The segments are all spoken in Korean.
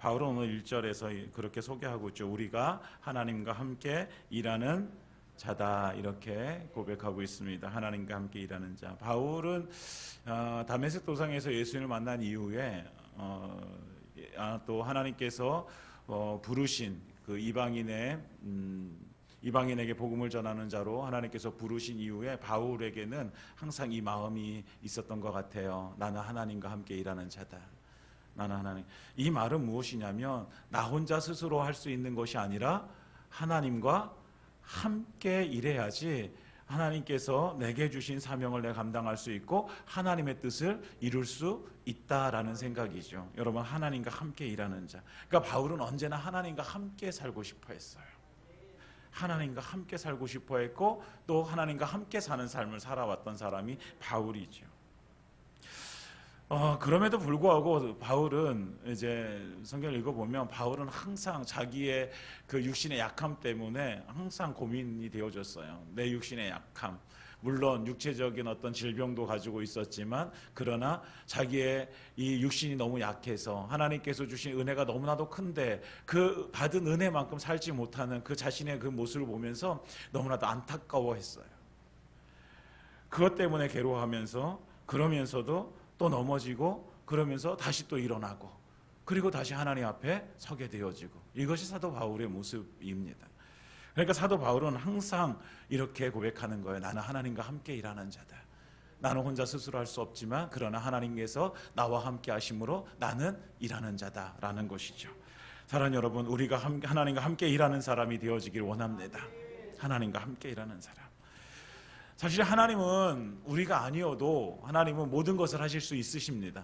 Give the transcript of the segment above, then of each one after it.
바울은 오늘 1절에서 그렇게 소개하고 있죠. 우리가 하나님과 함께 일하는 자다, 이렇게 고백하고 있습니다. 하나님과 함께 일하는 자. 바울은 다메섹 도상에서 예수님을 만난 이후에 또 하나님께서 부르신 그 이방인에게 복음을 전하는 자로 하나님께서 부르신 이후에 바울에게는 항상 이 마음이 있었던 것 같아요. 나는 하나님과 함께 일하는 자다. 나는 하나님. 이 말은 무엇이냐면 나 혼자 스스로 할 수 있는 것이 아니라 하나님과 함께 일해야지 하나님께서 내게 주신 사명을 내가 감당할 수 있고 하나님의 뜻을 이룰 수 있다라는 생각이죠. 여러분, 하나님과 함께 일하는 자. 그러니까 바울은 언제나 하나님과 함께 살고 싶어 했어요. 하나님과 함께 살고 싶어 했고 또 하나님과 함께 사는 삶을 살아왔던 사람이 바울이죠. 그럼에도 불구하고 바울은 이제 성경을 읽어보면 바울은 항상 자기의 그 육신의 약함 때문에 항상 고민이 되어졌어요. 내 육신의 약함. 물론 육체적인 어떤 질병도 가지고 있었지만 그러나 자기의 이 육신이 너무 약해서 하나님께서 주신 은혜가 너무나도 큰데 그 받은 은혜만큼 살지 못하는 그 자신의 그 모습을 보면서 너무나도 안타까워했어요. 그것 때문에 괴로워하면서 그러면서도 또 넘어지고 그러면서 다시 또 일어나고 그리고 다시 하나님 앞에 서게 되어지고 이것이 사도 바울의 모습입니다. 그러니까 사도 바울은 항상 이렇게 고백하는 거예요. 나는 하나님과 함께 일하는 자다. 나는 혼자 스스로 할 수 없지만 그러나 하나님께서 나와 함께 하심으로 나는 일하는 자다라는 것이죠. 사랑하는 여러분, 우리가 하나님과 함께 일하는 사람이 되어지길 원합니다. 하나님과 함께 일하는 사람. 사실 하나님은 우리가 아니어도 하나님은 모든 것을 하실 수 있으십니다.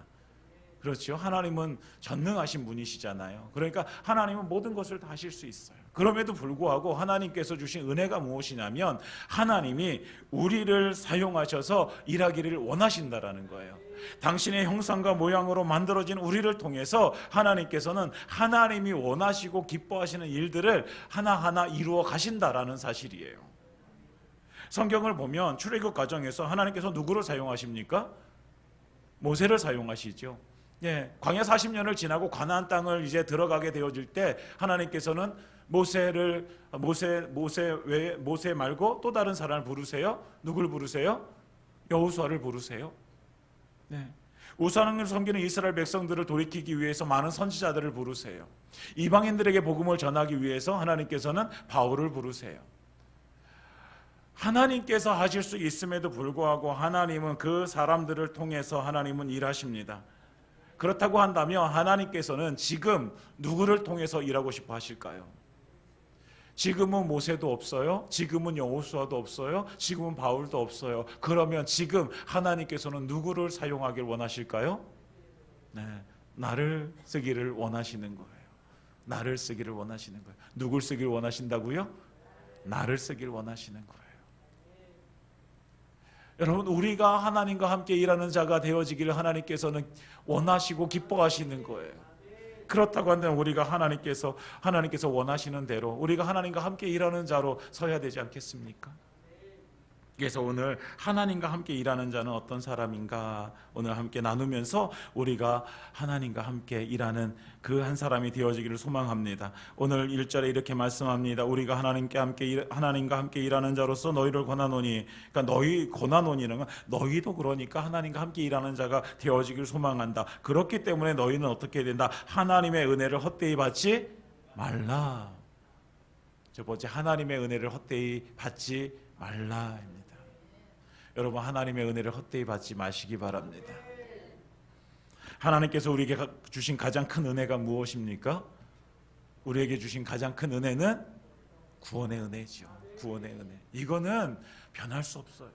그렇죠? 하나님은 전능하신 분이시잖아요. 그러니까 하나님은 모든 것을 다 하실 수 있어요. 그럼에도 불구하고 하나님께서 주신 은혜가 무엇이냐면 하나님이 우리를 사용하셔서 일하기를 원하신다라는 거예요. 당신의 형상과 모양으로 만들어진 우리를 통해서 하나님께서는 하나님이 원하시고 기뻐하시는 일들을 하나하나 이루어 가신다라는 사실이에요. 성경을 보면 출애굽 과정에서 하나님께서 누구를 사용하십니까? 모세를 사용하시죠. 예, 광야 40년을 지나고 가나안 땅을 이제 들어가게 되어질 때 하나님께서는 모세 말고 또 다른 사람을 부르세요. 누굴 부르세요? 여호수아를 부르세요. 네. 우상을 섬기는 이스라엘 백성들을 돌이키기 위해서 많은 선지자들을 부르세요. 이방인들에게 복음을 전하기 위해서 하나님께서는 바울을 부르세요. 하나님께서 하실 수 있음에도 불구하고 하나님은 그 사람들을 통해서 하나님은 일하십니다. 그렇다고 한다면 하나님께서는 지금 누구를 통해서 일하고 싶어 하실까요? 지금은 모세도 없어요. 지금은 여호수아도 없어요. 지금은 바울도 없어요. 그러면 지금 하나님께서는 누구를 사용하길 원하실까요? 네, 나를 쓰기를 원하시는 거예요. 나를 쓰기를 원하시는 거예요. 누굴 쓰기를 원하신다고요? 나를 쓰기를 원하시는 거예요. 여러분, 우리가 하나님과 함께 일하는 자가 되어지기를 하나님께서는 원하시고 기뻐하시는 거예요. 그렇다고 한다면 우리가 하나님께서 원하시는 대로 우리가 하나님과 함께 일하는 자로 서야 되지 않겠습니까? 그래서 오늘 하나님과 함께 일하는 자는 어떤 사람인가 오늘 함께 나누면서 우리가 하나님과 함께 일하는 그 한 사람이 되어지기를 소망합니다. 오늘 1절에 이렇게 말씀합니다. 우리가 하나님과 함께 일하는 자로서 너희를 권하노니, 그러니까 너희 권하노니는 너희도 그러니까 하나님과 함께 일하는 자가 되어지기를 소망한다. 그렇기 때문에 너희는 어떻게 된다? 하나님의 은혜를 헛되이 받지 말라. 첫 번째, 하나님의 은혜를 헛되이 받지 말라입니다. 여러분, 하나님의 은혜를 헛되이 받지 마시기 바랍니다. 하나님께서 우리에게 주신 가장 큰 은혜가 무엇입니까? 우리에게 주신 가장 큰 은혜는 구원의 은혜죠. 구원의 은혜. 이거는 변할 수 없어요.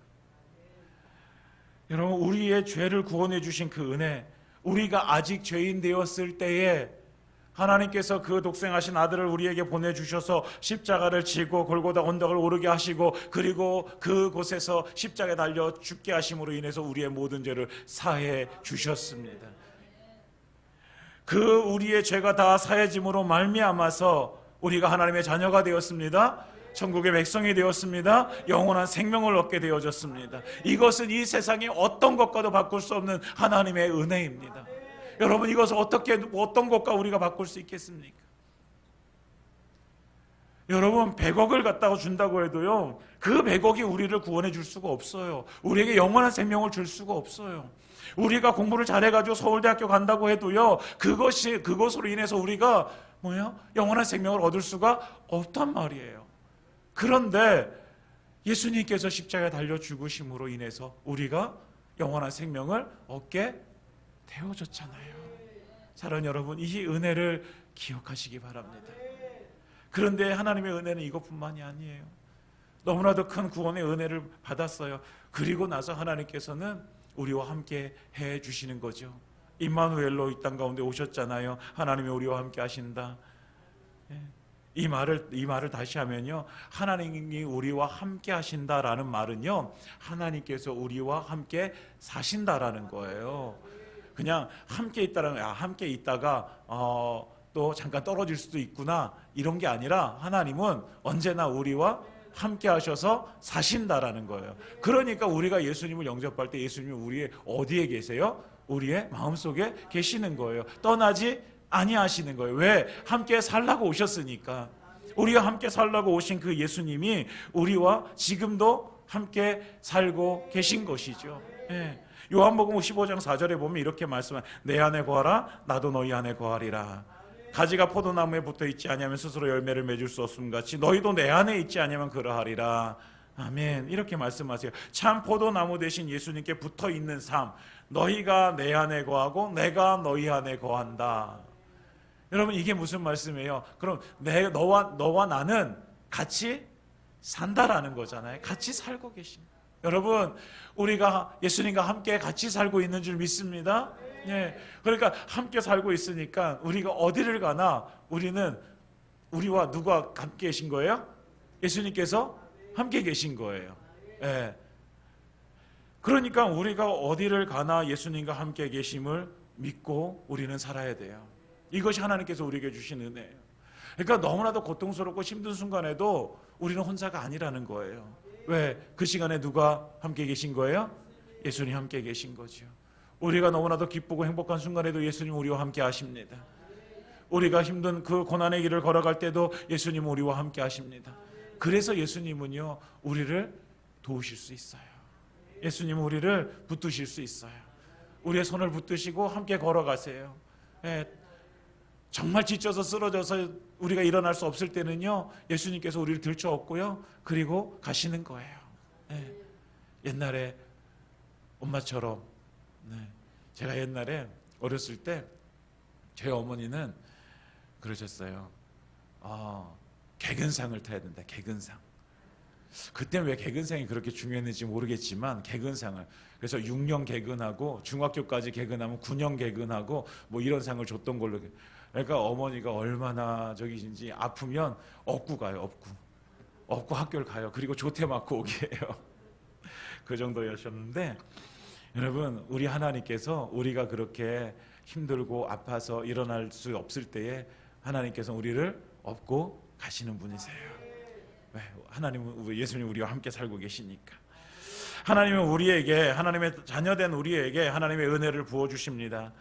여러분, 우리의 죄를 구원해 주신 그 은혜, 우리가 아직 죄인 되었을 때에 하나님께서 그 독생하신 아들을 우리에게 보내주셔서 십자가를 지고 골고다 언덕을 오르게 하시고 그리고 그곳에서 십자가에 달려 죽게 하심으로 인해서 우리의 모든 죄를 사해 주셨습니다. 그 우리의 죄가 다 사해짐으로 말미암아서 우리가 하나님의 자녀가 되었습니다. 천국의 백성이 되었습니다. 영원한 생명을 얻게 되어졌습니다. 이것은 이 세상의 어떤 것과도 바꿀 수 없는 하나님의 은혜입니다. 여러분, 이것을 어떻게, 어떤 것과 우리가 바꿀 수 있겠습니까? 여러분, 100억을 갖다가 준다고 해도요, 그 100억이 우리를 구원해 줄 수가 없어요. 우리에게 영원한 생명을 줄 수가 없어요. 우리가 공부를 잘해가지고 서울대학교 간다고 해도요, 그것으로 인해서 우리가 영원한 생명을 얻을 수가 없단 말이에요. 그런데 예수님께서 십자가에 달려 죽으심으로 인해서 우리가 영원한 생명을 얻게 되어졌잖아요. 사랑하는 여러분, 이 은혜를 기억하시기 바랍니다. 그런데 하나님의 은혜는 이것뿐만이 아니에요. 너무나도 큰 구원의 은혜를 받았어요. 그리고 나서 하나님께서는 우리와 함께 해 주시는 거죠. 임마누엘로 이 땅 가운데 오셨잖아요. 하나님이 우리와 함께 하신다. 이 말을 다시 하면요, 하나님이 우리와 함께 하신다라는 말은요, 하나님께서 우리와 함께 사신다라는 거예요. 그냥 함께 있다라는, 함께 있다가 또 잠깐 떨어질 수도 있구나, 이런 게 아니라 하나님은 언제나 우리와 함께 하셔서 사신다라는 거예요. 그러니까 우리가 예수님을 영접할 때 예수님이 우리의 어디에 계세요? 우리의 마음속에 계시는 거예요. 떠나지 아니하시는 거예요. 왜? 함께 살라고 오셨으니까. 우리와 함께 살라고 오신 그 예수님이 우리와 지금도 함께 살고 계신 것이죠. 요한복음 15장 4절에 보면 이렇게 말씀합니다. 내 안에 거하라, 나도 너희 안에 거하리라. 가지가 포도나무에 붙어 있지 아니하면 스스로 열매를 맺을 수 없음 같이 너희도 내 안에 있지 아니하면 그러하리라. 아멘. 이렇게 말씀하세요. 참 포도나무 대신 예수님께 붙어 있는 삶, 너희가 내 안에 거하고 내가 너희 안에 거한다. 여러분, 이게 무슨 말씀이에요? 그럼 너와 나는 같이 산다라는 거잖아요. 같이 살고 계신. 여러분, 우리가 예수님과 함께 같이 살고 있는 줄 믿습니다. 그러니까 함께 살고 있으니까 우리가 어디를 가나 우리는 우리와 누가 함께 계신 거예요? 예수님께서 함께 계신 거예요. 그러니까 우리가 어디를 가나 예수님과 함께 계심을 믿고 우리는 살아야 돼요. 이것이 하나님께서 우리에게 주신 은혜예요. 그러니까 너무나도 고통스럽고 힘든 순간에도 우리는 혼자가 아니라는 거예요. 왜? 그 시간에 누가 함께 계신 거예요? 예수님 함께 계신 거죠. 우리가 너무나도 기쁘고 행복한 순간에도 예수님 우리와 함께 하십니다. 우리가 힘든 그 고난의 길을 걸어갈 때도 예수님 우리와 함께 하십니다. 그래서 예수님은요, 우리를 도우실 수 있어요. 예수님은 우리를 붙드실 수 있어요. 우리의 손을 붙드시고 함께 걸어가세요. 정말 지쳐서 쓰러져서 우리가 일어날 수 없을 때는요, 예수님께서 우리를 들쳐업고요, 그리고 가시는 거예요. 옛날에 엄마처럼, 제가 옛날에 어렸을 때 제 어머니는 그러셨어요. 개근상을 타야 된다. 개근상. 그때 왜 개근상이 그렇게 중요했는지 모르겠지만 개근상을, 그래서 6년 개근하고 중학교까지 개근하면 9년 개근하고 뭐 이런 상을 줬던 걸로. 그러니까 어머니가 얼마나 저기신지, 아프면 업고 가요. 업고 학교를 가요. 그리고 조퇴 맞고 오게요. 그 정도였었는데, 여러분, 우리 하나님께서 우리가 그렇게 힘들고 아파서 일어날 수 없을 때에 하나님께서 우리를 업고 가시는 분이세요. 왜? 하나님은, 예수님 우리와 함께 살고 계시니까. 하나님은 우리에게, 하나님의 자녀된 우리에게 하나님의 은혜를 부어주십니다.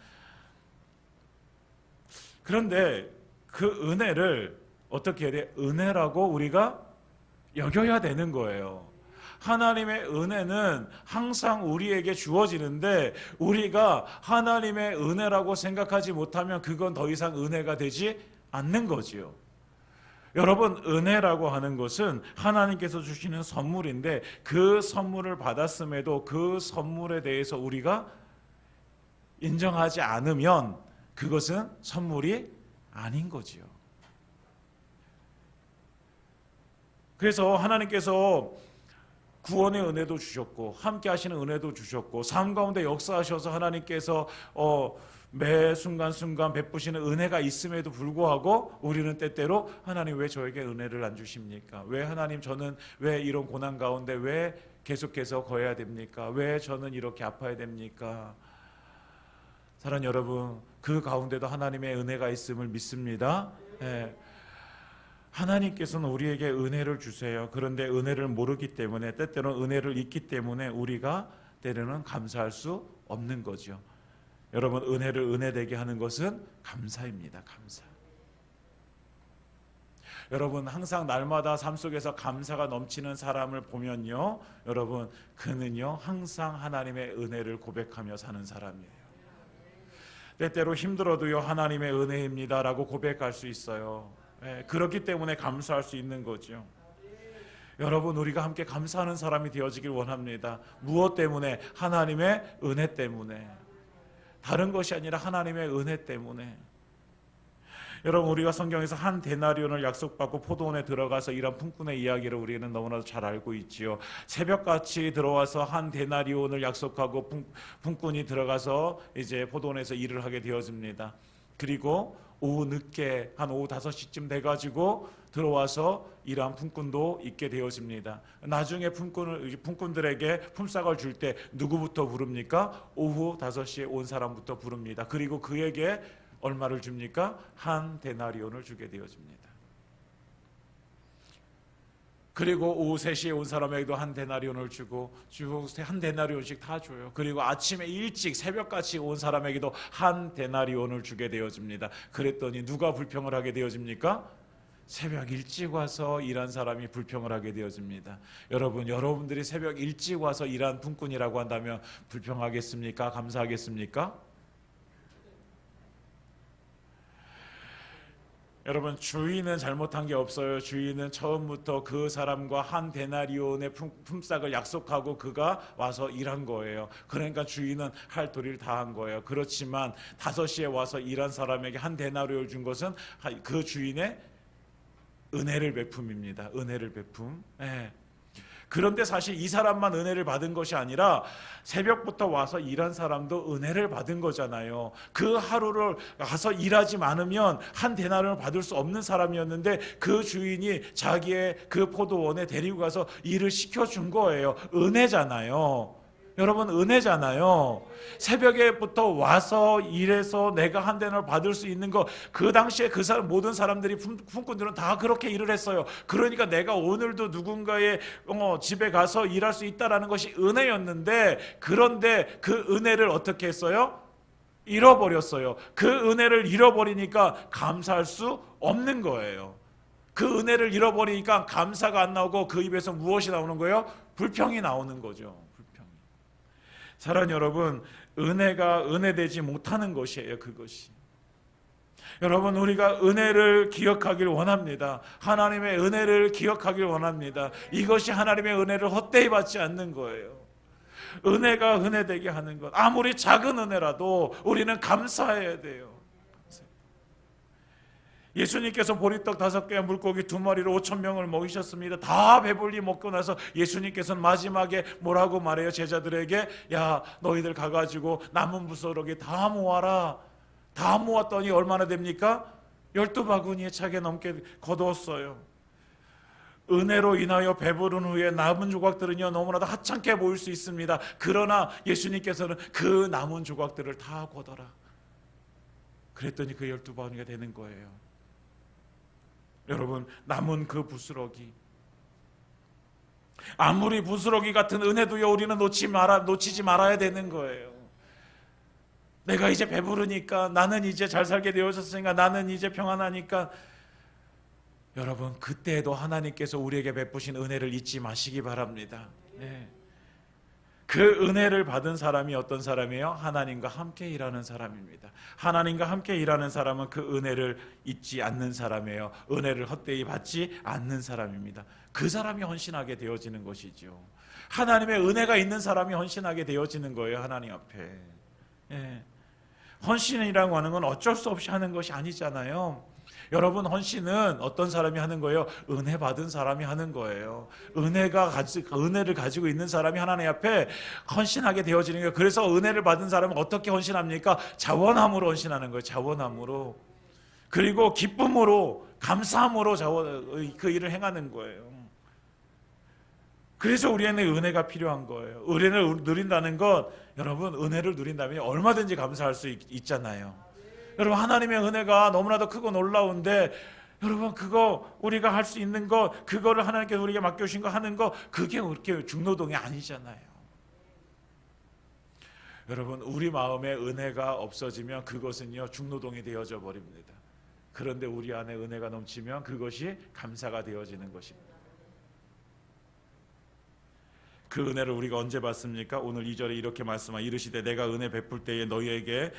그런데 그 은혜를 어떻게 해야 돼? 은혜라고 우리가 여겨야 되는 거예요. 하나님의 은혜는 항상 우리에게 주어지는데 우리가 하나님의 은혜라고 생각하지 못하면 그건 더 이상 은혜가 되지 않는 거지요. 여러분, 은혜라고 하는 것은 하나님께서 주시는 선물인데 그 선물을 받았음에도 그 선물에 대해서 우리가 인정하지 않으면 그것은 선물이 아닌 거지요. 그래서 하나님께서 구원의 은혜도 주셨고 함께 하시는 은혜도 주셨고 삶 가운데 역사하셔서 하나님께서 매 순간순간 베푸시는 은혜가 있음에도 불구하고 우리는 때때로 하나님 왜 저에게 은혜를 안 주십니까? 왜 하나님 저는 왜 이런 고난 가운데 왜 계속해서 거해야 됩니까? 왜 저는 이렇게 아파야 됩니까? 사랑하는 여러분, 그 가운데도 하나님의 은혜가 있음을 믿습니다. 하나님께서는 우리에게 은혜를 주세요. 그런데 은혜를 모르기 때문에, 때때로는 은혜를 잊기 때문에 우리가 때로는 감사할 수 없는 거죠. 여러분, 은혜를 은혜되게 하는 것은 감사입니다. 감사. 여러분, 항상 날마다 삶 속에서 감사가 넘치는 사람을 보면요, 여러분, 그는요 항상 하나님의 은혜를 고백하며 사는 사람이에요. 때때로 힘들어도요 하나님의 은혜입니다라고 고백할 수 있어요. 그렇기 때문에 감사할 수 있는 거죠. 여러분, 우리가 함께 감사하는 사람이 되어지길 원합니다. 무엇 때문에? 하나님의 은혜 때문에. 다른 것이 아니라 하나님의 은혜 때문에. 여러분, 우리가 성경에서 한 데나리온을 약속받고 포도원에 들어가서 일한 품꾼의 이야기를 우리는 너무나도 잘 알고 있지요. 새벽같이 들어와서 한 데나리온을 약속하고 품꾼이 들어가서 이제 포도원에서 일을 하게 되어집니다. 그리고 오후 늦게 한 오후 5시쯤 돼가지고 들어와서 일한 품꾼도 있게 되어집니다. 나중에 품꾼들에게 품삯을 줄 때 누구부터 부릅니까? 오후 5시에 온 사람부터 부릅니다. 그리고 그에게 얼마를 줍니까? 한 데나리온을 주게 되어집니다. 그리고 오후 3시에 온 사람에게도 한 데나리온을 주고 한 데나리온씩 다 줘요. 그리고 아침에 일찍 새벽같이 온 사람에게도 한 데나리온을 주게 되어집니다. 그랬더니 누가 불평을 하게 되어집니까? 새벽 일찍 와서 일한 사람이 불평을 하게 되어집니다. 여러분, 여러분들이 새벽 일찍 와서 일한 품꾼이라고 한다면 불평하겠습니까? 감사하겠습니까? 여러분, 주인은 잘못한 게 없어요. 주인은 처음부터 그 사람과 한 데나리온의 품삯을 약속하고 그가 와서 일한 거예요. 그러니까 주인은 할 도리를 다 한 거예요. 그렇지만 5시에 와서 일한 사람에게 한 데나리온을 준 것은 그 주인의 은혜를 베품입니다. 은혜를 베품. 그런데 사실 이 사람만 은혜를 받은 것이 아니라 새벽부터 와서 일한 사람도 은혜를 받은 거잖아요. 그 하루를 가서 일하지 않으면 한 데나리온을 받을 수 없는 사람이었는데 그 주인이 자기의 그 포도원에 데리고 가서 일을 시켜준 거예요. 은혜잖아요. 여러분, 은혜잖아요. 새벽에부터 와서 일해서 내가 한 데나리온을 받을 수 있는 거, 그 당시에 그 사람 모든 사람들이 품꾼들은 다 그렇게 일을 했어요. 그러니까 내가 오늘도 누군가의 집에 가서 일할 수 있다라는 것이 은혜였는데, 그런데 그 은혜를 어떻게 했어요? 잃어버렸어요. 그 은혜를 잃어버리니까 감사할 수 없는 거예요. 그 은혜를 잃어버리니까 감사가 안 나오고 그 입에서 무엇이 나오는 거예요? 불평이 나오는 거죠. 사랑하는 여러분, 은혜가 은혜되지 못하는 것이에요. 그것이. 여러분, 우리가 은혜를 기억하길 원합니다. 하나님의 은혜를 기억하길 원합니다. 이것이 하나님의 은혜를 헛되이 받지 않는 거예요. 은혜가 은혜되게 하는 것, 아무리 작은 은혜라도 우리는 감사해야 돼요. 예수님께서 보리떡 5개, 물고기 2마리로 5,000명을 먹이셨습니다. 다 배불리 먹고 나서 예수님께서는 마지막에 뭐라고 말해요? 제자들에게, 야, 너희들 가가지고 남은 부스러기 다 모아라. 다 모았더니 얼마나 됩니까? 12바구니에 차게 넘게 거두었어요. 은혜로 인하여 배부른 후에 남은 조각들은요 너무나도 하찮게 보일 수 있습니다. 그러나 예수님께서는 그 남은 조각들을 다 거둬라. 그랬더니 그 12바구니가 되는 거예요. 여러분, 남은 그 부스러기, 아무리 부스러기 같은 은혜도요 우리는 놓치지 말아야 되는 거예요. 내가 이제 배부르니까, 나는 이제 잘 살게 되어졌으니까, 나는 이제 평안하니까. 여러분, 그때에도 하나님께서 우리에게 베푸신 은혜를 잊지 마시기 바랍니다. 그 은혜를 받은 사람이 어떤 사람이에요? 하나님과 함께 일하는 사람입니다. 하나님과 함께 일하는 사람은 그 은혜를 잊지 않는 사람이에요. 은혜를 헛되이 받지 않는 사람입니다. 그 사람이 헌신하게 되어지는 것이죠. 하나님의 은혜가 있는 사람이 헌신하게 되어지는 거예요. 하나님 앞에. 헌신이라고 하는 건 어쩔 수 없이 하는 것이 아니잖아요. 여러분, 헌신은 어떤 사람이 하는 거예요? 은혜 받은 사람이 하는 거예요. 은혜를 가지고 있는 사람이 하나님 앞에 헌신하게 되어지는 거예요. 그래서 은혜를 받은 사람은 어떻게 헌신합니까? 자원함으로 헌신하는 거예요. 자원함으로. 그리고 기쁨으로, 감사함으로 그 일을 행하는 거예요. 그래서 우리에는 은혜가 필요한 거예요. 은혜를 누린다는 것, 여러분, 은혜를 누린다면 얼마든지 감사할 수 있잖아요. 여러분, 하나님의 은혜가 너무나도 크고 놀라운데, 여러분, 그거 우리가 할 수 있는 것, 그거를 하나님께서 우리에게 맡겨주신 거 하는 거, 그게 그렇게 중노동이 아니잖아요. 여러분, 우리 마음에 은혜가 없어지면 그것은요 중노동이 되어져 버립니다. 그런데 우리 안에 은혜가 넘치면 그것이 감사가 되어지는 것입니다. 그 은혜를 우리가 언제 받습니까? 오늘 2절에 이렇게 말씀하시되 이르시되 내가 은혜 베풀 때에 너에게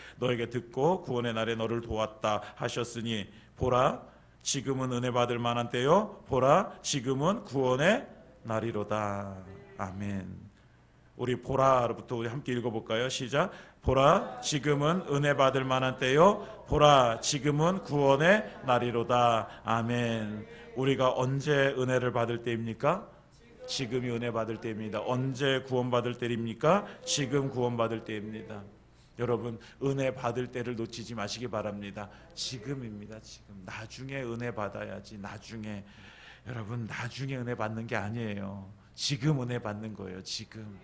듣고 구원의 날에 너를 도왔다 하셨으니 보라 지금은 은혜 받을 만한 때요 보라 지금은 구원의 날이로다. 아멘. 우리 보라부터 우리 함께 읽어볼까요? 시작. 보라 지금은 은혜 받을 만한 때요 보라 지금은 구원의 날이로다. 아멘. 우리가 언제 은혜를 받을 때입니까? 지금이 은혜 받을 때입니다. 언제 구원 받을 때입니까? 지금 구원 받을 때입니다. 여러분, 은혜 받을 때를 놓치지 마시기 바랍니다. 지금입니다. 지금. 나중에 은혜 받아야지. 나중에. 여러분, 나중에 은혜 받는 게 아니에요. 지금 은혜 받는 거예요. 지금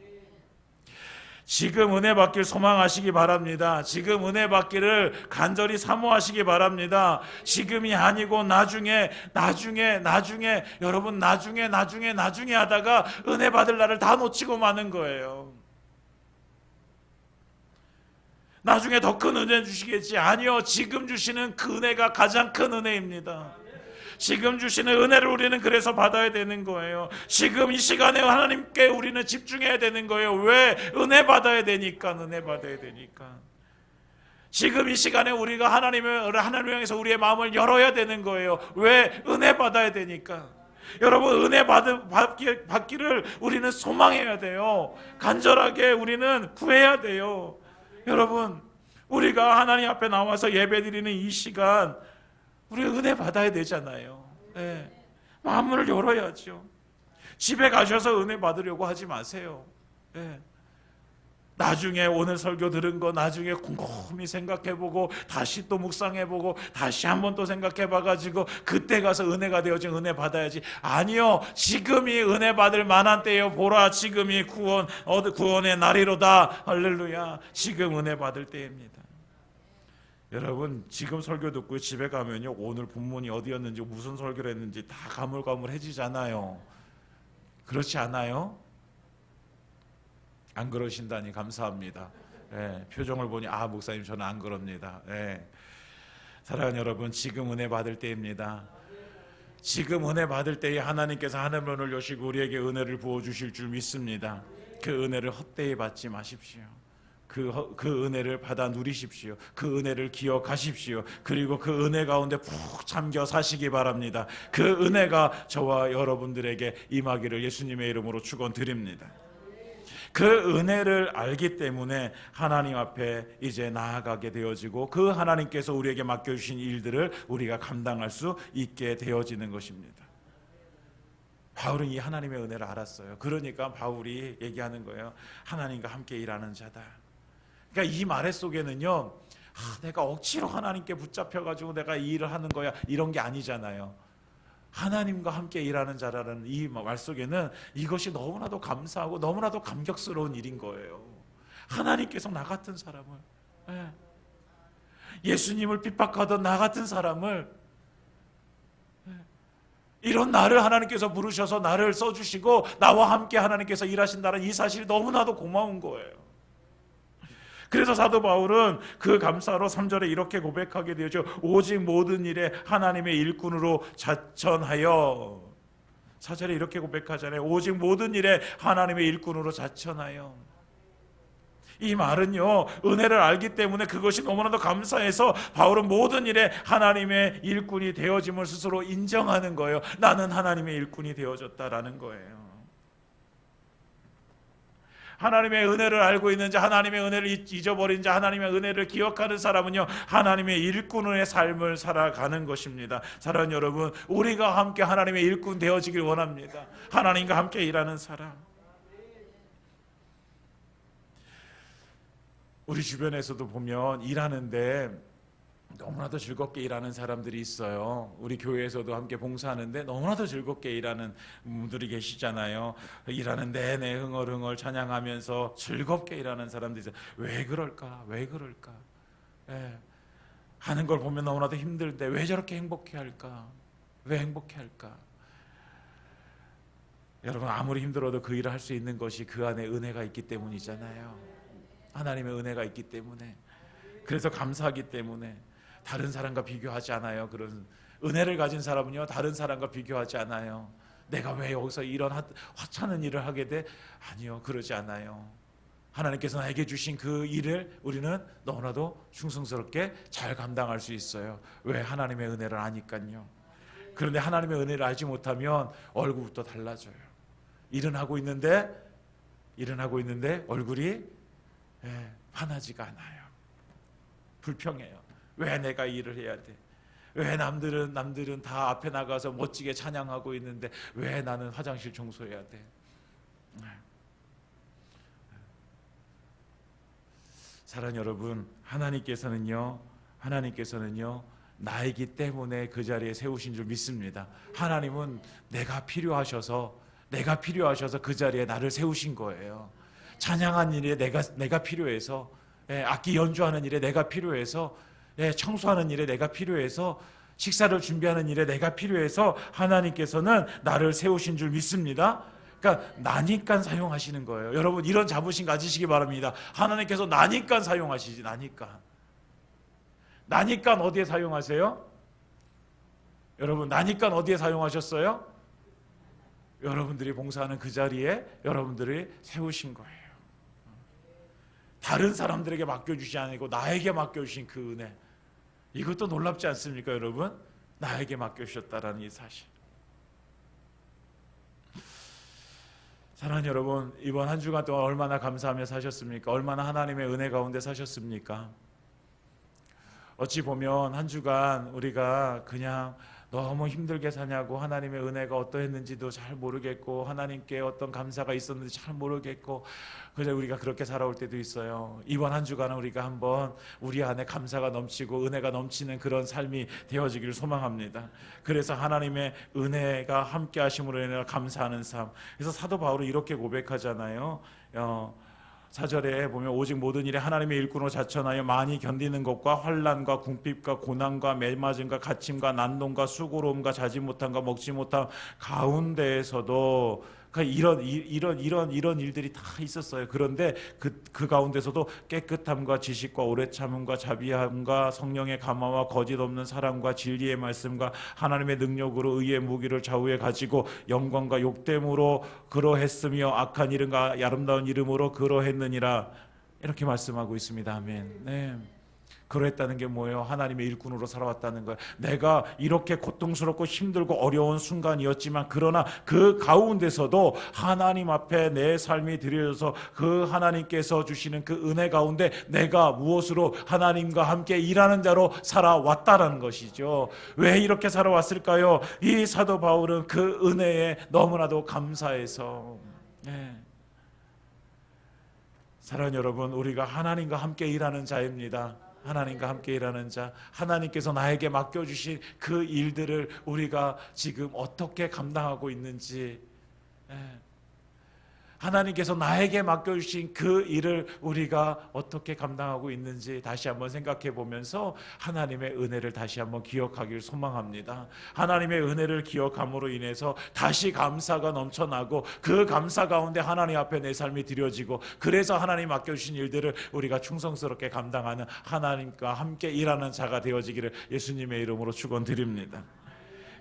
은혜 받길 소망하시기 바랍니다. 지금 은혜 받기를 간절히 사모하시기 바랍니다. 지금이 아니고 나중에 여러분 나중에 하다가 은혜 받을 날을 다 놓치고 마는 거예요. 나중에 더 큰 은혜 주시겠지. 아니요, 지금 주시는 그 은혜가 가장 큰 은혜입니다. 지금 주시는 은혜를 우리는 그래서 받아야 되는 거예요. 지금 이 시간에 하나님께 우리는 집중해야 되는 거예요. 왜? 은혜 받아야 되니까. 지금 이 시간에 우리가 하나님을 향해서 우리의 마음을 열어야 되는 거예요. 왜? 은혜 받아야 되니까. 여러분, 은혜 받기를 우리는 소망해야 돼요. 간절하게 우리는 구해야 돼요. 여러분, 우리가 하나님 앞에 나와서 예배드리는 이 시간 우리 은혜 받아야 되잖아요. 네. 마음을 열어야죠. 집에 가셔서 은혜 받으려고 하지 마세요. 네. 나중에 오늘 설교 들은 거 나중에 곰곰이 생각해보고 다시 또 묵상해보고 다시 한번 또 생각해봐가지고 그때 가서 은혜가 되어진 은혜 받아야지. 아니요, 지금이 은혜 받을 만한 때요. 보라 지금이 구원의 날이로다. 할렐루야. 지금 은혜 받을 때입니다. 여러분, 지금 설교 듣고 집에 가면요 오늘 본문이 어디였는지 무슨 설교를 했는지 다 가물가물해지잖아요. 그렇지 않아요? 안 그러신다니 감사합니다. 예, 표정을 보니 목사님 저는 안 그럽니다. 예. 사랑하는 여러분, 지금 은혜 받을 때입니다. 지금 은혜 받을 때에 하나님께서 하늘문을 여시고 우리에게 은혜를 부어주실 줄 믿습니다. 그 은혜를 헛되이 받지 마십시오. 그 은혜를 받아 누리십시오. 그 은혜를 기억하십시오. 그리고 그 은혜 가운데 푹 잠겨 사시기 바랍니다. 그 은혜가 저와 여러분들에게 임하기를 예수님의 이름으로 축원드립니다. 그 은혜를 알기 때문에 하나님 앞에 이제 나아가게 되어지고 그 하나님께서 우리에게 맡겨주신 일들을 우리가 감당할 수 있게 되어지는 것입니다. 바울은 이 하나님의 은혜를 알았어요. 그러니까 바울이 얘기하는 거예요. 하나님과 함께 일하는 자다. 그러니까 이 말 속에는요, 내가 억지로 하나님께 붙잡혀가지고 내가 이 일을 하는 거야 이런 게 아니잖아요. 하나님과 함께 일하는 자라는 이 말 속에는 이것이 너무나도 감사하고 너무나도 감격스러운 일인 거예요. 하나님께서 나 같은 사람을, 예수님을 핍박하던 나 같은 사람을, 이런 나를 하나님께서 부르셔서 나를 써주시고 나와 함께 하나님께서 일하신다는 이 사실이 너무나도 고마운 거예요. 그래서 사도 바울은 그 감사로 3절에 이렇게 고백하게 되죠. 오직 모든 일에 하나님의 일꾼으로 자천하여. 4절에 이렇게 고백하잖아요. 오직 모든 일에 하나님의 일꾼으로 자천하여. 이 말은요, 은혜를 알기 때문에 그것이 너무나도 감사해서 바울은 모든 일에 하나님의 일꾼이 되어짐을 스스로 인정하는 거예요. 나는 하나님의 일꾼이 되어졌다라는 거예요. 하나님의 은혜를 알고 있는 자, 하나님의 은혜를 잊어버린 자, 하나님의 은혜를 기억하는 사람은요, 하나님의 일꾼의 삶을 살아가는 것입니다. 사랑하는 여러분, 우리가 함께 하나님의 일꾼 되어지길 원합니다. 하나님과 함께 일하는 사람. 우리 주변에서도 보면 일하는데 너무나도 즐겁게 일하는 사람들이 있어요. 우리 교회에서도 함께 봉사하는데 너무나도 즐겁게 일하는 분들이 계시잖아요. 일하는 내내 흥얼흥얼 찬양하면서 즐겁게 일하는 사람들이 있어요. 왜 그럴까? 하는 걸 보면 너무나도 힘들데 왜 저렇게 행복해할까? 왜 행복해할까? 여러분, 아무리 힘들어도 그 일을 할 수 있는 것이 그 안에 은혜가 있기 때문이잖아요. 하나님의 은혜가 있기 때문에, 그래서 감사하기 때문에 다른 사람과 비교하지 않아요. 그런 은혜를 가진 사람은요, 다른 사람과 비교하지 않아요. 내가 왜 여기서 이런 하찮은 일을 하게 돼? 아니요, 그러지 않아요. 하나님께서 나에게 주신 그 일을 우리는 너무나도 충성스럽게 잘 감당할 수 있어요. 왜? 하나님의 은혜를 아니까요. 그런데 하나님의 은혜를 알지 못하면 얼굴부터 달라져요. 일은 하고 있는데 얼굴이 환하지가 않아요. 불평해요. 왜 내가 일을 해야 돼? 왜 남들은 다 앞에 나가서 멋지게 찬양하고 있는데 왜 나는 화장실 청소해야 돼? 사랑하는 여러분, 하나님께서는요 나이기 때문에 그 자리에 세우신 줄 믿습니다. 하나님은 내가 필요하셔서 그 자리에 나를 세우신 거예요. 찬양하는 일에 내가 필요해서, 악기 연주하는 일에 내가 필요해서, 청소하는 일에 내가 필요해서, 식사를 준비하는 일에 내가 필요해서 하나님께서는 나를 세우신 줄 믿습니다. 그러니까 나니까 사용하시는 거예요. 여러분, 이런 자부심 가지시기 바랍니다. 하나님께서 나니까 사용하시지. 나니까 어디에 사용하세요? 여러분, 나니까 어디에 사용하셨어요? 여러분들이 봉사하는 그 자리에 여러분들이 세우신 거예요. 다른 사람들에게 맡겨주지 않고 나에게 맡겨주신 그 은혜, 이것도 놀랍지 않습니까? 여러분, 나에게 맡겨주셨다라는 이 사실. 사랑하는 여러분, 이번 한 주간 동안 얼마나 감사하며 사셨습니까? 얼마나 하나님의 은혜 가운데 사셨습니까? 어찌 보면 한 주간 우리가 그냥 너무 힘들게 사냐고, 하나님의 은혜가 어떠했는지도 잘 모르겠고, 하나님께 어떤 감사가 있었는지 잘 모르겠고, 그래서 우리가 그렇게 살아올 때도 있어요. 이번 한 주간은 우리가 한번 우리 안에 감사가 넘치고 은혜가 넘치는 그런 삶이 되어지기를 소망합니다. 그래서 하나님의 은혜가 함께 하심으로 인해 감사하는 삶. 그래서 사도 바울은 이렇게 고백하잖아요. 4절에 보면 오직 모든 일에 하나님의 일꾼으로 자천하여 많이 견디는 것과 환난과 궁핍과 고난과 매맞음과 갇힘과 난동과 수고로움과 자지 못함과 먹지 못함 가운데에서도 이런 일들이 다 있었어요. 그런데 그 가운데서도 깨끗함과 지식과 오래 참음과 자비함과 성령의 감화와 거짓 없는 사랑과 진리의 말씀과 하나님의 능력으로 의의 무기를 좌우에 가지고 영광과 욕됨으로 그러했으며 악한 이름과 아름다운 이름으로 그러했느니라, 이렇게 말씀하고 있습니다. 아멘. 네. 그러했다는 게 뭐예요? 하나님의 일꾼으로 살아왔다는 거예요. 내가 이렇게 고통스럽고 힘들고 어려운 순간이었지만, 그러나 그 가운데서도 하나님 앞에 내 삶이 드려져서 그 하나님께서 주시는 그 은혜 가운데 내가 무엇으로 하나님과 함께 일하는 자로 살아왔다라는 것이죠. 왜 이렇게 살아왔을까요? 이 사도 바울은 그 은혜에 너무나도 감사해서. 사랑하는 여러분, 우리가 하나님과 함께 일하는 자입니다. 하나님과 함께 일하는 자, 하나님께서 나에게 맡겨주신 그 일들을 우리가 지금 어떻게 감당하고 있는지, 하나님께서 나에게 맡겨주신 그 일을 우리가 어떻게 감당하고 있는지 다시 한번 생각해 보면서 하나님의 은혜를 다시 한번 기억하길 소망합니다. 하나님의 은혜를 기억함으로 인해서 다시 감사가 넘쳐나고, 그 감사 가운데 하나님 앞에 내 삶이 드려지고, 그래서 하나님 맡겨주신 일들을 우리가 충성스럽게 감당하는, 하나님과 함께 일하는 자가 되어지기를 예수님의 이름으로 축원드립니다.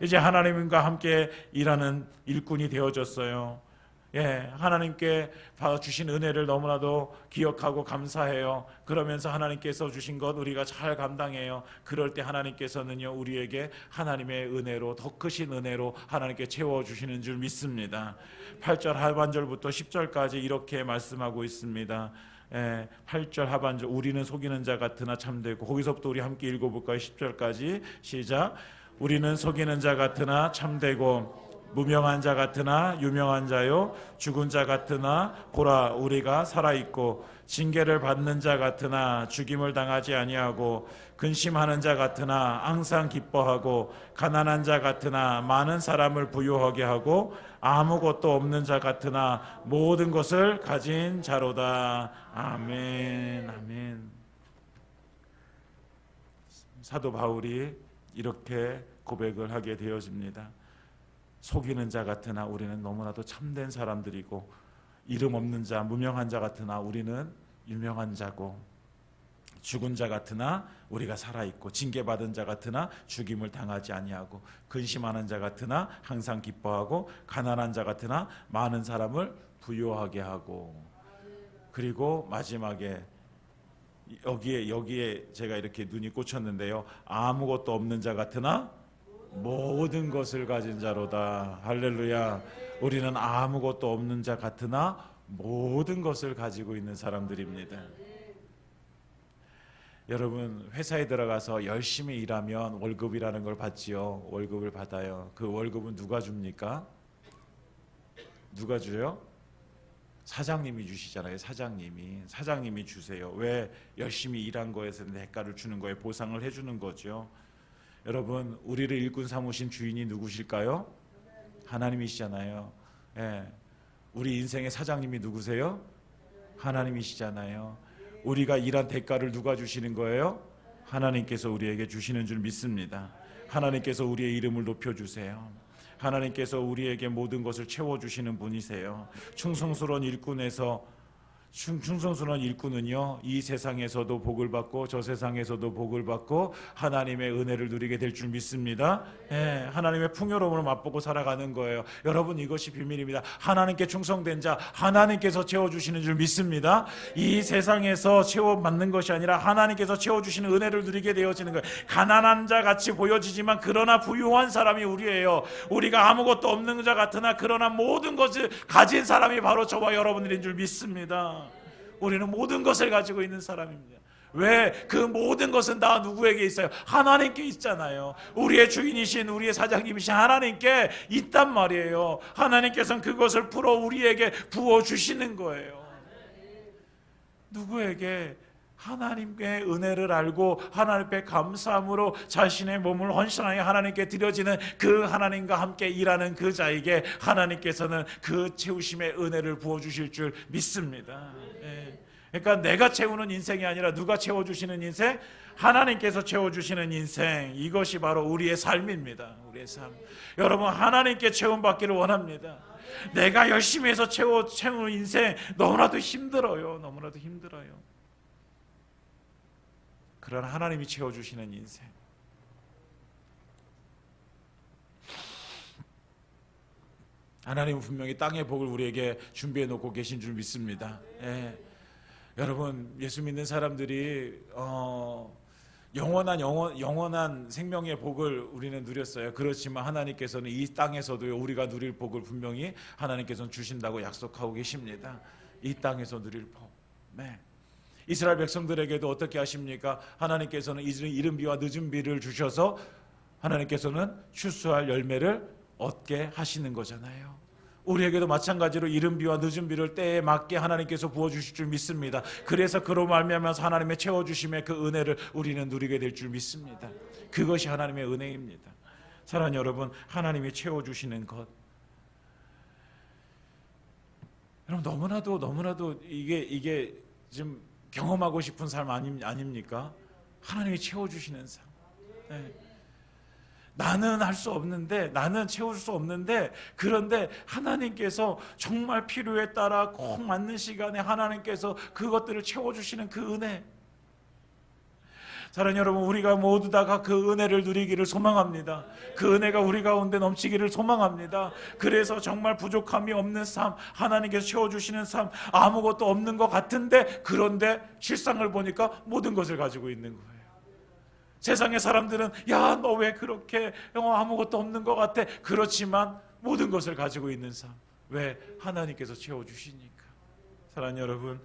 이제 하나님과 함께 일하는 일꾼이 되어졌어요. 하나님께 주신 은혜를 너무나도 기억하고 감사해요. 그러면서 하나님께서 주신 것 우리가 잘 감당해요. 그럴 때 하나님께서는요, 우리에게 하나님의 은혜로, 더 크신 은혜로 하나님께 채워주시는 줄 믿습니다. 8절 하반절부터 10절까지 이렇게 말씀하고 있습니다. 8절 하반절, 우리는 속이는 자 같으나 참되고, 거기서부터 우리 함께 읽어볼까요? 10절까지 시작. 우리는 속이는 자 같으나 참되고 무명한 자 같으나 유명한 자요, 죽은 자 같으나 보라 우리가 살아있고, 징계를 받는 자 같으나 죽임을 당하지 아니하고, 근심하는 자 같으나 항상 기뻐하고, 가난한 자 같으나 많은 사람을 부유하게 하고, 아무것도 없는 자 같으나 모든 것을 가진 자로다. 아멘. 아멘. 사도 바울이 이렇게 고백을 하게 되어집니다. 속이는 자 같으나 우리는 너무나도 참된 사람들이고, 이름 없는 자, 무명한 자 같으나 우리는 유명한 자고 죽은 자 같으나 우리가 살아있고 징계받은 자 같으나 죽임을 당하지 아니하고 근심하는 자 같으나 항상 기뻐하고 가난한 자 같으나 많은 사람을 부유하게 하고, 그리고 마지막에 여기에 제가 이렇게 눈이 꽂혔는데요, 아무것도 없는 자 같으나 모든 것을 가진 자로다. 할렐루야. 우리는 아무것도 없는 자 같으나 모든 것을 가지고 있는 사람들입니다. 여러분, 회사에 들어가서 열심히 일하면 월급이라는 걸 받지요. 월급을 받아요. 그 월급은 누가 줍니까? 누가 줘요? 사장님이 주시잖아요. 사장님이 주세요. 왜? 열심히 일한 거에서 대가를 주는 거예요. 보상을 해주는 거죠. 여러분, 우리를 일꾼 삼으신 주인이 누구실까요? 하나님이시잖아요. 예. 우리 인생의 사장님이 누구세요? 하나님이시잖아요. 우리가 일한 대가를 누가 주시는 거예요? 하나님께서 우리에게 주시는 줄 믿습니다. 하나님께서 우리의 이름을 높여주세요. 하나님께서 우리에게 모든 것을 채워주시는 분이세요. 충성스러운 일꾼은요, 이 세상에서도 복을 받고 저 세상에서도 복을 받고 하나님의 은혜를 누리게 될 줄 믿습니다. 예, 하나님의 풍요로움을 맛보고 살아가는 거예요. 여러분, 이것이 비밀입니다. 하나님께 충성된 자, 하나님께서 채워주시는 줄 믿습니다. 이 세상에서 채워받는 것이 아니라 하나님께서 채워주시는 은혜를 누리게 되어지는 거예요. 가난한 자 같이 보여지지만 그러나 부유한 사람이 우리예요. 우리가 아무것도 없는 자 같으나 그러나 모든 것을 가진 사람이 바로 저와 여러분들인 줄 믿습니다. 우리는 모든 것을 가지고 있는 사람입니다. 왜? 그 모든 것은 다 누구에게 있어요? 하나님께 있잖아요. 우리의 주인이신, 우리의 사장님이신 하나님께 있단 말이에요. 하나님께서는 그것을 풀어 우리에게 부어주시는 거예요. 누구에게? 하나님의 은혜를 알고 하나님께 감사함으로 자신의 몸을 헌신하여 하나님께 드려지는 그 하나님과 함께 일하는 그 자에게 하나님께서는 그 채우심의 은혜를 부어주실 줄 믿습니다. 예. 그러니까 내가 채우는 인생이 아니라 누가 채워주시는 인생? 하나님께서 채워주시는 인생. 이것이 바로 우리의 삶입니다. 우리의 삶. 여러분, 하나님께 채움받기를 원합니다. 내가 열심히 해서 채우는 인생 너무나도 힘들어요. 너무나도 힘들어요. 그러나 하나님이 채워주시는 인생. 하나님은 분명히 땅의 복을 우리에게 준비해 놓고 계신 줄 믿습니다. 예. 여러분, 예수 믿는 사람들이 영원한 생명의 복을 우리는 누렸어요. 그렇지만 하나님께서는 이 땅에서도 우리가 누릴 복을 분명히 하나님께서는 주신다고 약속하고 계십니다. 이 땅에서 누릴 복. 네. 이스라엘 백성들에게도 어떻게 하십니까? 하나님께서는 이른 비와 늦은 비를 주셔서 하나님께서는 추수할 열매를 얻게 하시는 거잖아요. 우리에게도 마찬가지로 이른 비와 늦은 비를 때에 맞게 하나님께서 부어주실 줄 믿습니다. 그래서 그로 말미암아서 하나님의 채워주심의 그 은혜를 우리는 누리게 될 줄 믿습니다. 그것이 하나님의 은혜입니다. 사랑하는 여러분, 하나님이 채워주시는 것, 여러분, 너무나도 이게 지금 경험하고 싶은 삶 아닙니까? 하나님이 채워주시는 삶. 네. 나는 할 수 없는데, 나는 채울 수 없는데, 그런데 하나님께서 정말 필요에 따라 꼭 맞는 시간에 하나님께서 그것들을 채워주시는 그 은혜. 사랑하는 여러분, 우리가 모두 다가 그 은혜를 누리기를 소망합니다. 그 은혜가 우리 가운데 넘치기를 소망합니다. 그래서 정말 부족함이 없는 삶, 하나님께서 채워주시는 삶, 아무것도 없는 것 같은데, 그런데 실상을 보니까 모든 것을 가지고 있는 거예요. 세상의 사람들은 야, 너 왜 그렇게 아무것도 없는 것 같아? 그렇지만 모든 것을 가지고 있는 삶. 왜? 하나님께서 채워주시니까. 사랑하는 여러분,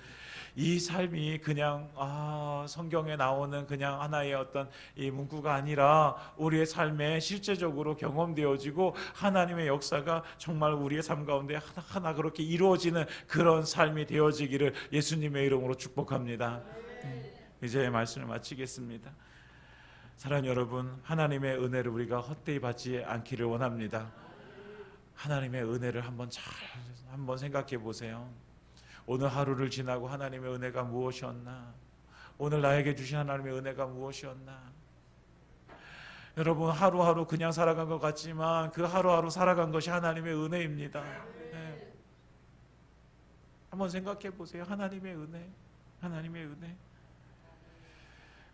이 삶이 그냥 성경에 나오는 그냥 하나의 어떤 이 문구가 아니라 우리의 삶에 실제적으로 경험되어지고 하나님의 역사가 정말 우리의 삶 가운데 하나하나 그렇게 이루어지는 그런 삶이 되어지기를 예수님의 이름으로 축복합니다. 이제 말씀을 마치겠습니다. 사랑하는 여러분, 하나님의 은혜를 우리가 헛되이 받지 않기를 원합니다. 하나님의 은혜를 한번 생각해 보세요. 오늘 하루를 지나고 하나님의 은혜가 무엇이었나? 오늘 나에게 주신 하나님의 은혜가 무엇이었나? 여러분, 하루하루 그냥 살아간 것 같지만 그 하루하루 살아간 것이 하나님의 은혜입니다. 네. 한번 생각해 보세요. 하나님의 은혜. 하나님의 은혜.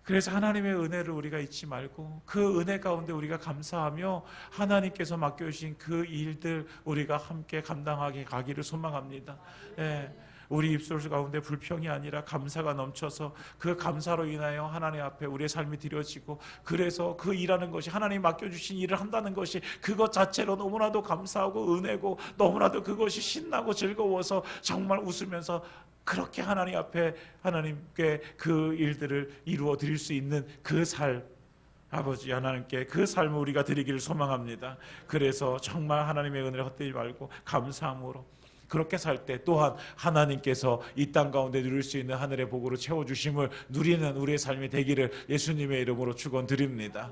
그래서 하나님의 은혜를 우리가 잊지 말고 그 은혜 가운데 우리가 감사하며 하나님께서 맡겨주신 그 일들 우리가 함께 감당하게 가기를 소망합니다. 예. 우리 입술 가운데 불평이 아니라 감사가 넘쳐서 그 감사로 인하여 하나님 앞에 우리의 삶이 드려지고, 그래서 그 일하는 것이 하나님 맡겨주신 일을 한다는 것이 그것 자체로 너무나도 감사하고 은혜고, 너무나도 그것이 신나고 즐거워서 정말 웃으면서 그렇게 하나님 앞에 하나님께 그 일들을 이루어 드릴 수 있는 그 삶, 아버지 하나님께 그 삶을 우리가 드리기를 소망합니다. 그래서 정말 하나님의 은혜를 헛되지 말고 감사함으로 그렇게 살 때 또한 하나님께서 이 땅 가운데 누릴 수 있는 하늘의 복으로 채워주심을 누리는 우리의 삶이 되기를 예수님의 이름으로 축원드립니다.